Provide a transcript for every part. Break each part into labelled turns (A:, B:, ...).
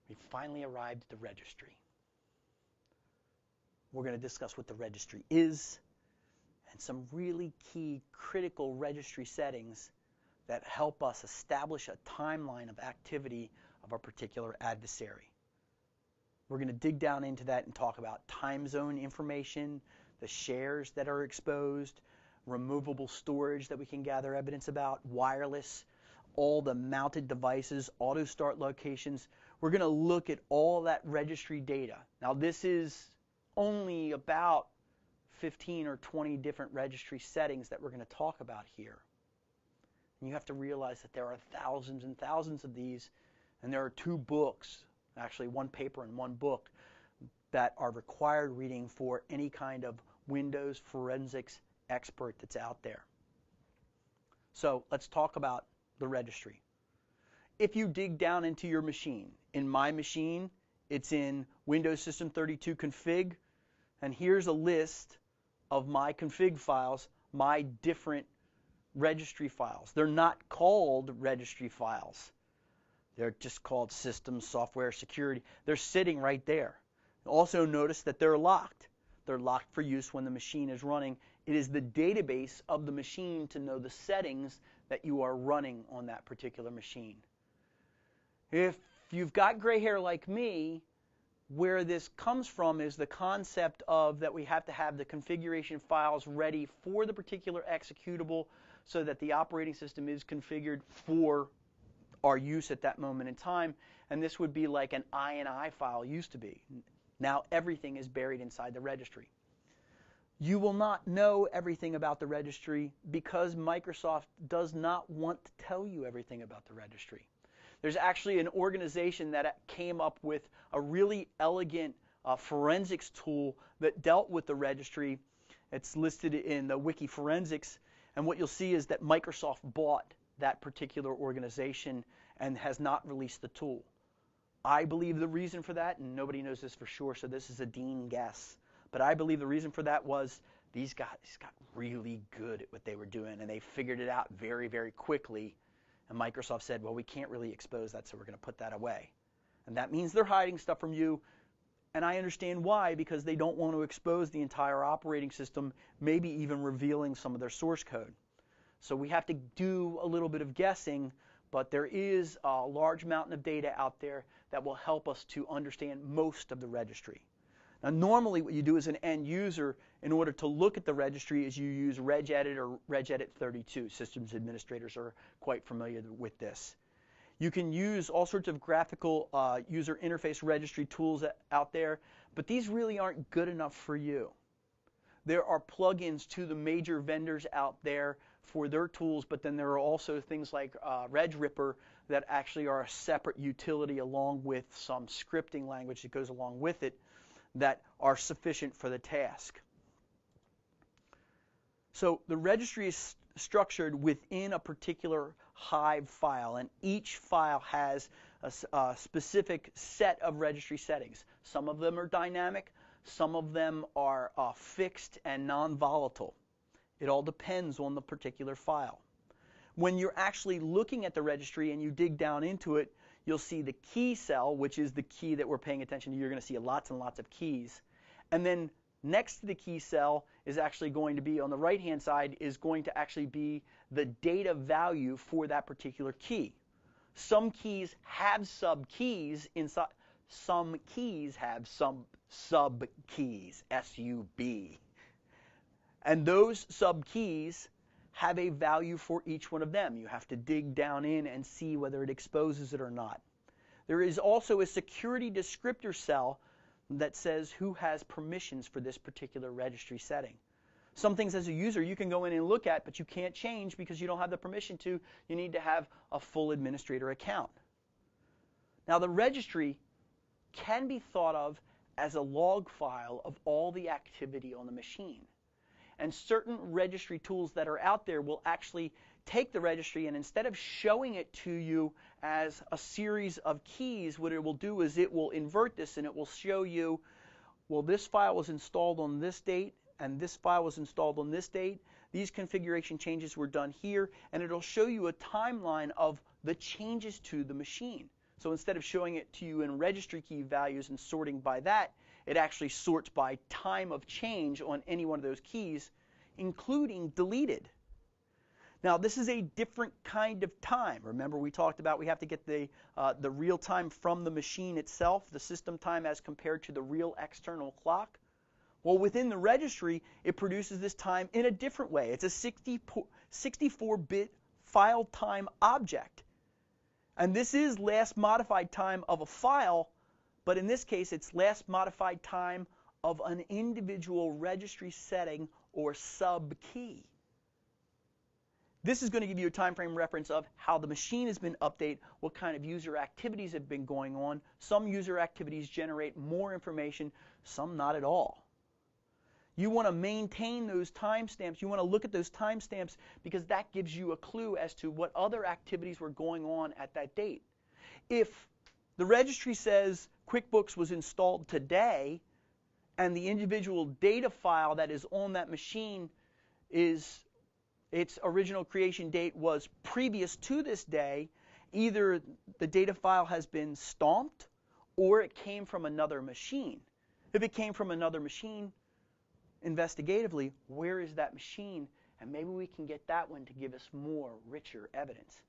A: We finally arrived at the registry. We're going to discuss what the registry is and some really key critical registry settings that help us establish a timeline of activity of a particular adversary. We're going to dig down into that and talk about time zone information, the shares that are exposed, removable storage that we can gather evidence about, wireless, all the mounted devices, auto start locations. We're going to look at all that registry data. Now this is only about 15 or 20 different registry settings that we're going to talk about here. And you have to realize that there are thousands and thousands of these, and there are 2 books, actually 1 paper and 1 book, that are required reading for any kind of Windows forensics expert that's out there. So let's talk about the registry. If you dig down into your machine, in my machine, it's in Windows System 32 config, and here's a list of my config files, my different registry files. They're not called registry files. They're just called system, software, security. They're sitting right there. Also notice that they're locked. They're locked for use when the machine is running. It is the database of the machine to know the settings that you are running on that particular machine. If you've got gray hair like me, where this comes from is the concept of that we have to have the configuration files ready for the particular executable so that the operating system is configured for our use at that moment in time. And this would be like an INI file used to be. Now everything is buried inside the registry. You will not know everything about the registry because Microsoft does not want to tell you everything about the registry. There's actually an organization that came up with a really elegant forensics tool that dealt with the registry. It's listed in the Wiki Forensics, and what you'll see is that Microsoft bought that particular organization and has not released the tool. I believe the reason for that, and nobody knows this for sure, so this is a Dean guess, but I believe the reason for that was these guys got really good at what they were doing, and they figured it out very, very quickly. And Microsoft said, well, we can't really expose that, so we're going to put that away. And that means they're hiding stuff from you. And I understand why, because they don't want to expose the entire operating system, maybe even revealing some of their source code. So we have to do a little bit of guessing, but there is a large mountain of data out there that will help us to understand most of the registry. Now, normally what you do as an end user in order to look at the registry is you use regedit or regedit 32. Systems administrators are quite familiar with this. You can use all sorts of graphical user interface registry tools out there, but these really aren't good enough for you. There are plugins to the major vendors out there for their tools, but then there are also things like RegRipper that actually are a separate utility along with some scripting language that goes along with it that are sufficient for the task. So the registry is structured within a particular Hive file, and each file has a specific set of registry settings. Some of them are dynamic, some of them are fixed and non-volatile. It all depends on the particular file. When you're actually looking at the registry and you dig down into it, you'll see the key cell, which is the key that we're paying attention to. You're going to see lots and lots of keys. And then next to the key cell is actually going to be, on the right-hand side, is going to actually be the data value for that particular key. Some keys have sub-keys inside. Some keys have some sub-keys, S-U-B. And those sub-keys have a value for each one of them. You have to dig down in and see whether it exposes it or not. There is also a security descriptor cell that says who has permissions for this particular registry setting. Some things as a user you can go in and look at, but you can't change because you don't have the permission to. You need to have a full administrator account. Now the registry can be thought of as a log file of all the activity on the machine. And certain registry tools that are out there will actually take the registry, and instead of showing it to you as a series of keys, what it will do is it will invert this and it will show you, well, this file was installed on this date and this file was installed on this date. These configuration changes were done here, and it'll show you a timeline of the changes to the machine. So instead of showing it to you in registry key values and sorting by that, it actually sorts by time of change on any one of those keys, including deleted. Now, this is a different kind of time. Remember, we talked about we have to get the real time from the machine itself, the system time as compared to the real external clock. Well, within the registry, it produces this time in a different way. It's a 64-bit file time object. And this is last modified time of a file, but in this case, it's last modified time of an individual registry setting or sub-key. This is going to give you a time frame reference of how the machine has been updated, what kind of user activities have been going on. Some user activities generate more information, some not at all. You want to maintain those timestamps. You want to look at those timestamps because that gives you a clue as to what other activities were going on at that date. If the registry says QuickBooks was installed today and the individual data file that is on that machine is its original creation date was previous to this day, either the data file has been stomped or it came from another machine. If it came from another machine, investigatively, where is that machine? And maybe we can get that one to give us more, richer evidence.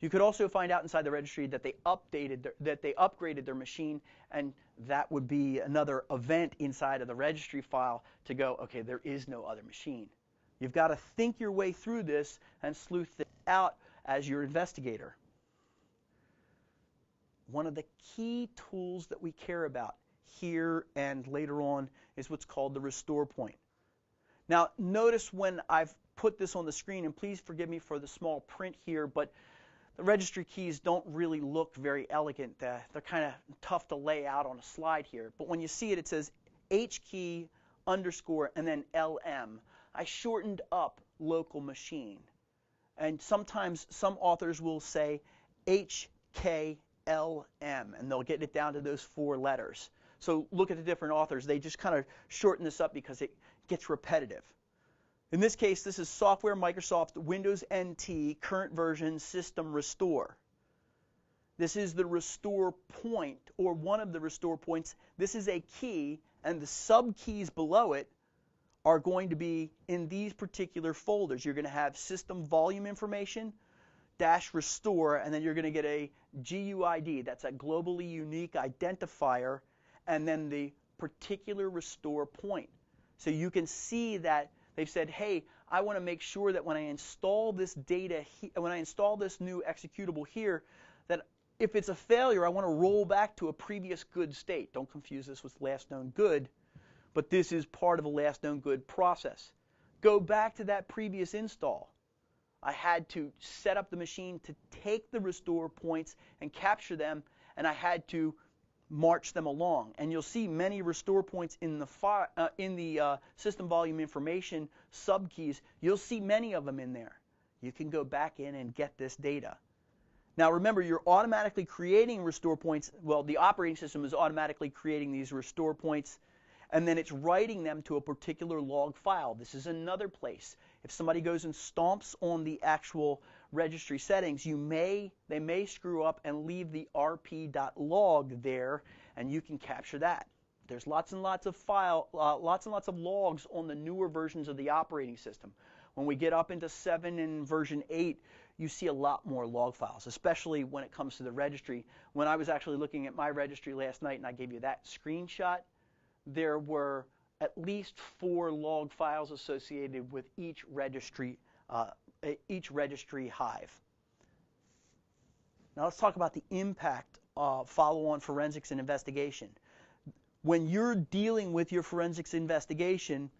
A: You could also find out inside the registry that they upgraded their machine, and that would be another event inside of the registry file to go, okay, there is no other machine. You've got to think your way through this and sleuth it out as your investigator. One of the key tools that we care about here and later on is what's called the restore point. Now, notice when I've put this on the screen, and please forgive me for the small print here, but the registry keys don't really look very elegant. They're kind of tough to lay out on a slide here. But when you see it, it says H key underscore and then LM. I shortened up local machine. And sometimes some authors will say HKLM, and they'll get it down to those 4 letters. So look at the different authors. They just kind of shorten this up because it gets repetitive. In this case, this is Software Microsoft Windows NT Current Version System Restore. This is the restore point, or one of the restore points. This is a key, and the sub-keys below it are going to be in these particular folders. You're going to have system volume information, -restore, and then you're going to get a GUID. That's a globally unique identifier, and then the particular restore point. So you can see that they've said, hey, I want to make sure that when I install this data, when I install this new executable here, that if it's a failure, I want to roll back to a previous good state. Don't confuse this with last known good, but this is part of the last known good process. Go back to that previous install. I had to set up the machine to take the restore points and capture them, and I had to march them along. And you'll see many restore points in the system volume information subkeys. You'll see many of them in there. You can go back in and get this data. Now remember, you're automatically creating restore points. Well, the operating system is automatically creating these restore points, and then it's writing them to a particular log file. This is another place. If somebody goes and stomps on the actual registry settings, they may screw up and leave the rp.log there, and you can capture that. There's lots and lots of logs on the newer versions of the operating system. When we get up into 7 and version 8, you see a lot more log files, especially when it comes to the registry. When I was actually looking at my registry last night and I gave you that screenshot, there were at least 4 log files associated with each registry hive. Now let's talk about the impact of follow-on forensics and investigation. When you're dealing with your forensics investigation,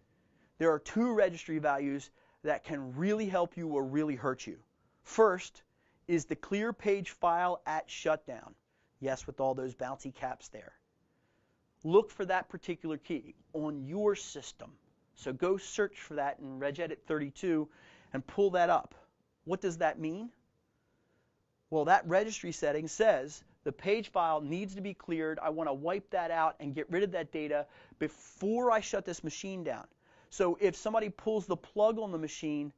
A: there are 2 registry values that can really help you or really hurt you. First is the clear page file at shutdown. Yes, with all those bouncy caps there. Look for that particular key on your system. So go search for that in Regedit 32 and pull that up. What does that mean? Well, that registry setting says the page file needs to be cleared. I want to wipe that out and get rid of that data before I shut this machine down. So if somebody pulls the plug on the machine,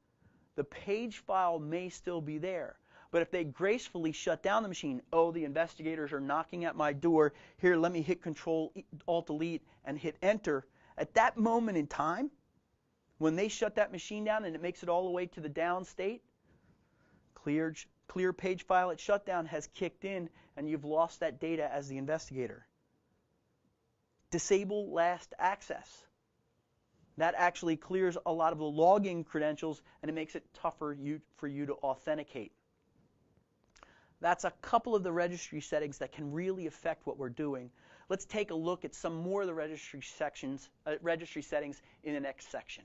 A: the page file may still be there. But if they gracefully shut down the machine, oh, the investigators are knocking at my door, here, let me hit Control Alt Delete and hit Enter. At that moment in time, when they shut that machine down and it makes it all the way to the down state, clear page file at shutdown has kicked in and you've lost that data as the investigator. Disable last access. That actually clears a lot of the login credentials and it makes it tougher for you to authenticate. That's a couple of the registry settings that can really affect what we're doing. Let's take a look at some more of the registry settings in the next section.